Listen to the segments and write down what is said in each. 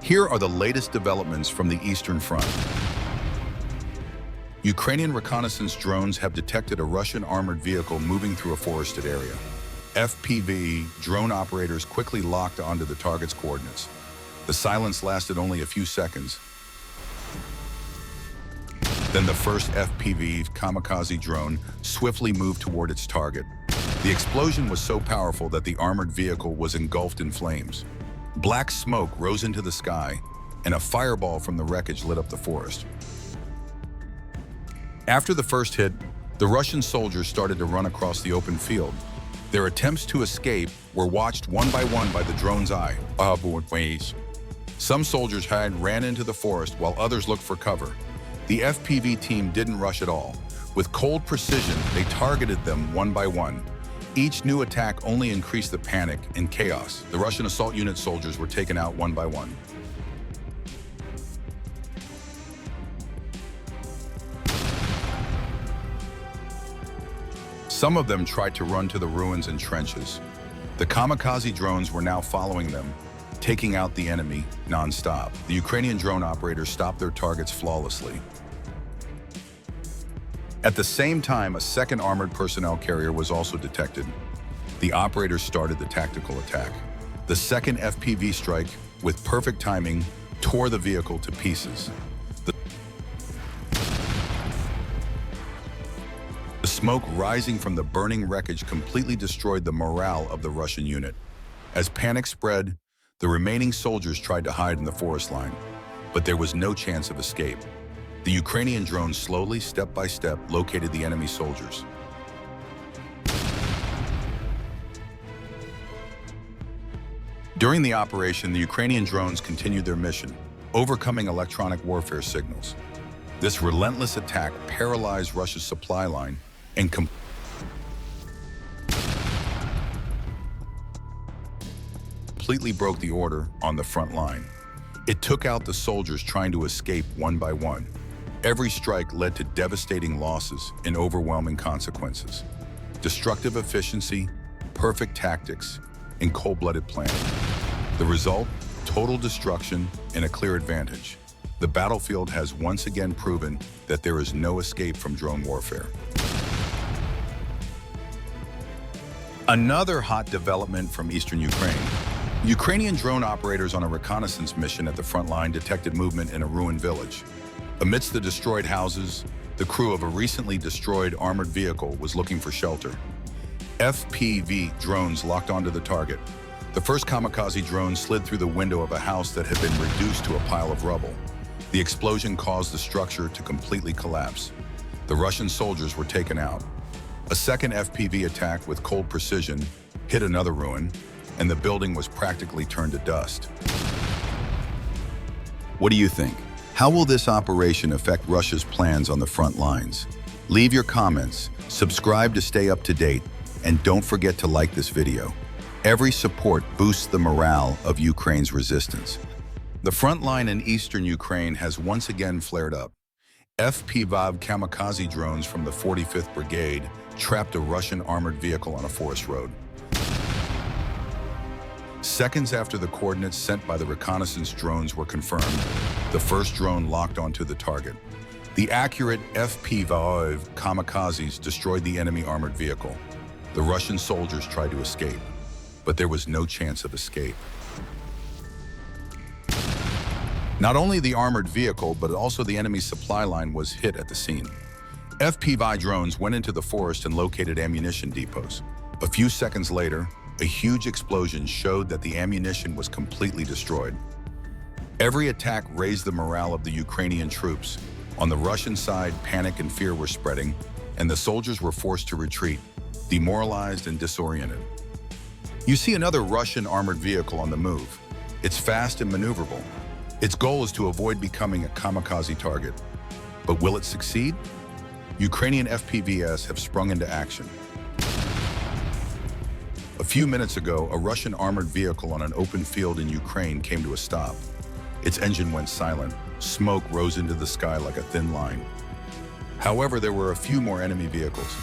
Here are the latest developments from the Eastern Front. Ukrainian reconnaissance drones have detected a Russian armored vehicle moving through a forested area. FPV drone operators quickly locked onto the target's coordinates. The silence lasted only a few seconds. Then the first FPV Kamikaze drone swiftly moved toward its target. The explosion was so powerful that the armored vehicle was engulfed in flames. Black smoke rose into the sky, and a fireball from the wreckage lit up the forest. After the first hit, the Russian soldiers started to run across the open field. Their attempts to escape were watched one by the drone's eye. Some soldiers ran into the forest while others looked for cover. The FPV team didn't rush at all. With cold precision, they targeted them one by one. Each new attack only increased the panic and chaos. The Russian assault unit soldiers were taken out one by one. Some of them tried to run to the ruins and trenches. The Kamikaze drones were now following them, taking out the enemy non-stop. The Ukrainian drone operators stopped their targets flawlessly. At the same time, a second armored personnel carrier was also detected. The operators started the tactical attack. The second FPV strike, with perfect timing, tore the vehicle to pieces. The smoke rising from the burning wreckage completely destroyed the morale of the Russian unit. As panic spread, the remaining soldiers tried to hide in the forest line, but there was no chance of escape. The Ukrainian drones slowly, step by step, located the enemy soldiers. During the operation, the Ukrainian drones continued their mission, overcoming electronic warfare signals. This relentless attack paralyzed Russia's supply line and completely broke the order on the front line. It took out the soldiers trying to escape one by one. Every strike led to devastating losses and overwhelming consequences. Destructive efficiency, perfect tactics, and cold-blooded planning. The result? Total destruction and a clear advantage. The battlefield has once again proven that there is no escape from drone warfare. Another hot development from eastern Ukraine. Ukrainian drone operators on a reconnaissance mission at the front line detected movement in a ruined village. Amidst the destroyed houses, the crew of a recently destroyed armored vehicle was looking for shelter. FPV drones locked onto the target. The first Kamikaze drone slid through the window of a house that had been reduced to a pile of rubble. The explosion caused the structure to completely collapse. The Russian soldiers were taken out. A second FPV attack with cold precision hit another ruin, and the building was practically turned to dust. What do you think? How will this operation affect Russia's plans on the front lines? Leave your comments, subscribe to stay up to date, and don't forget to like this video. Every support boosts the morale of Ukraine's resistance. The front line in eastern Ukraine has once again flared up. FPV Kamikaze drones from the 45th Brigade trapped a Russian armored vehicle on a forest road. Seconds after the coordinates sent by the reconnaissance drones were confirmed, the first drone locked onto the target. The accurate FPV Kamikazes destroyed the enemy armored vehicle. The Russian soldiers tried to escape, but there was no chance of escape. Not only the armored vehicle, but also the enemy supply line was hit at the scene. FPV drones went into the forest and located ammunition depots. A few seconds later, a huge explosion showed that the ammunition was completely destroyed. Every attack raised the morale of the Ukrainian troops. On the Russian side, panic and fear were spreading, and the soldiers were forced to retreat, demoralized and disoriented. You see another Russian armored vehicle on the move. It's fast and maneuverable. Its goal is to avoid becoming a kamikaze target. But will it succeed? Ukrainian FPVs have sprung into action. A few minutes ago, a Russian armored vehicle on an open field in Ukraine came to a stop. Its engine went silent. Smoke rose into the sky like a thin line. However, there were a few more enemy vehicles.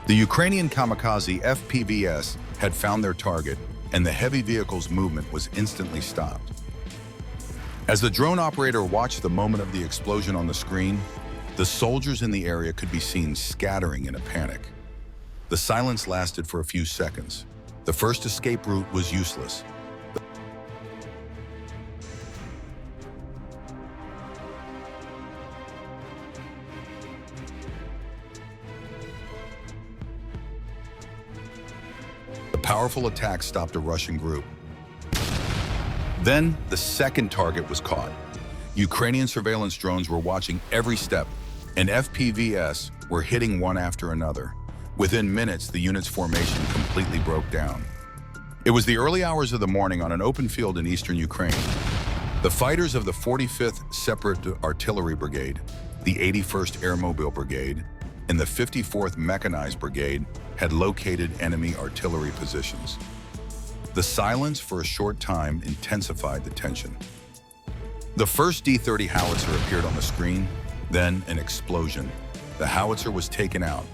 The Ukrainian Kamikaze FPVs had found their target, and the heavy vehicle's movement was instantly stopped. As the drone operator watched the moment of the explosion on the screen, the soldiers in the area could be seen scattering in a panic. The silence lasted for a few seconds. The first escape route was useless. The powerful attack stopped a Russian group. Then, the second target was caught. Ukrainian surveillance drones were watching every step, and FPVs were hitting one after another. Within minutes, the unit's formation completely broke down. It was the early hours of the morning on an open field in eastern Ukraine. The fighters of the 45th Separate Artillery Brigade, the 81st Airmobile Brigade, and the 54th Mechanized Brigade had located enemy artillery positions. The silence for a short time intensified the tension. The first D-30 howitzer appeared on the screen, then an explosion. The howitzer was taken out.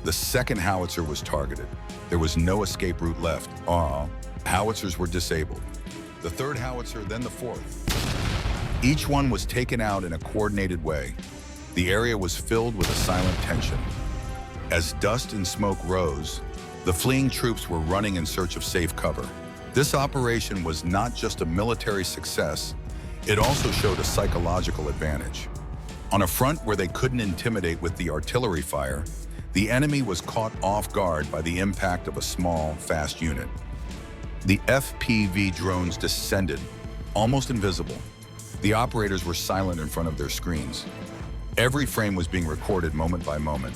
The second howitzer was targeted. There was no escape route left. Howitzers were disabled. The third howitzer, then the fourth. Each one was taken out in a coordinated way. The area was filled with a silent tension. As dust and smoke rose, the fleeing troops were running in search of safe cover. This operation was not just a military success, it also showed a psychological advantage. On a front where they couldn't intimidate with the artillery fire, the enemy was caught off guard by the impact of a small, fast unit. The FPV drones descended, almost invisible. The operators were silent in front of their screens. Every frame was being recorded moment by moment.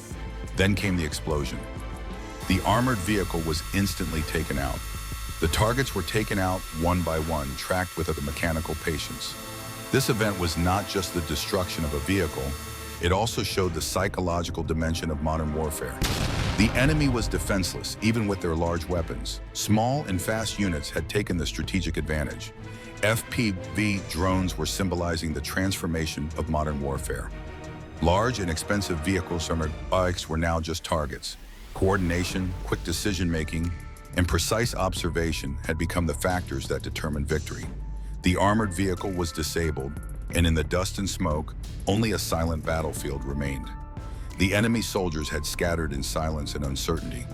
Then came the explosion. The armored vehicle was instantly taken out. The targets were taken out one by one, tracked with a mechanical patience. This event was not just the destruction of a vehicle, it also showed the psychological dimension of modern warfare. The enemy was defenseless, even with their large weapons. Small and fast units had taken the strategic advantage. FPV drones were symbolizing the transformation of modern warfare. Large and expensive vehicles armored bikes were now just targets. Coordination, quick decision-making, and precise observation had become the factors that determined victory. The armored vehicle was disabled, and in the dust and smoke, only a silent battlefield remained. The enemy soldiers had scattered in silence and uncertainty.